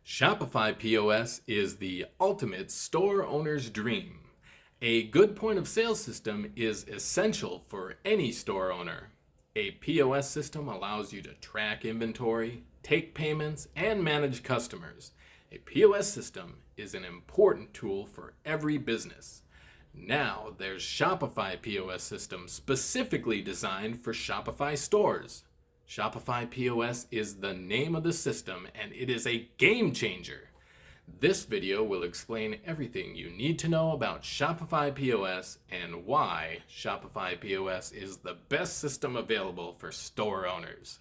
Shopify POS is the ultimate store owner's dream. A good point of sale system is essential for any store owner. A POS system allows you to track inventory, take payments, and manage customers. A POS system is an important tool for every business. Now there's Shopify POS system specifically designed for Shopify stores. Shopify POS is the name of the system and it is a game changer. This video will explain everything you need to know about Shopify POS and why Shopify POS is the best system available for store owners.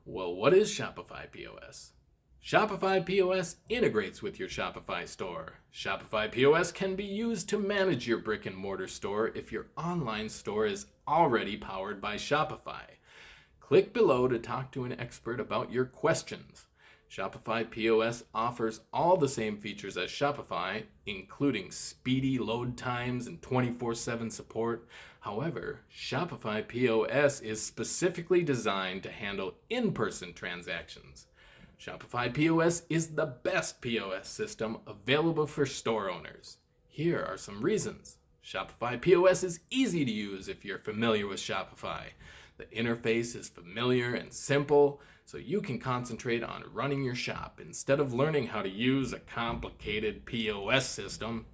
Well, what is Shopify POS? Shopify POS integrates with your Shopify store. Shopify POS can be used to manage your brick and mortar store if your online store is already powered by Shopify. Click below to talk to an expert about your questions. Shopify POS offers all the same features as Shopify, including speedy load times and 24/7 support. However, Shopify POS is specifically designed to handle in-person transactions. Shopify POS is the best POS system available for store owners. Here are some reasons. Shopify POS is easy to use if you're familiar with Shopify. The interface is familiar and simple, so you can concentrate on running your shop instead of learning how to use a complicated POS system.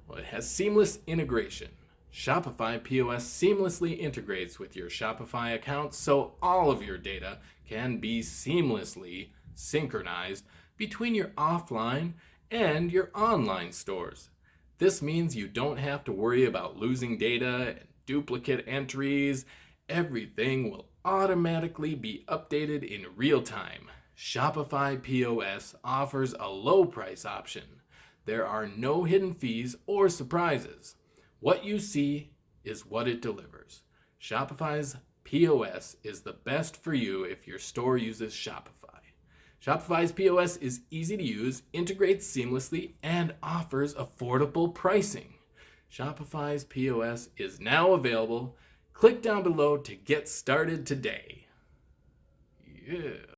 Well, it has seamless integration. Shopify POS seamlessly integrates with your Shopify account, so all of your data can be seamlessly synchronized between your offline and your online stores. This means you don't have to worry about losing data and duplicate entries. Everything will automatically be updated in real time. Shopify POS offers a low price option. There are no hidden fees or surprises. What you see is what it delivers. Shopify's POS is the best for you if your store uses Shopify. Shopify's POS is easy to use, integrates seamlessly, and offers affordable pricing. Shopify's POS is now available. Click down below to get started today. Yeah.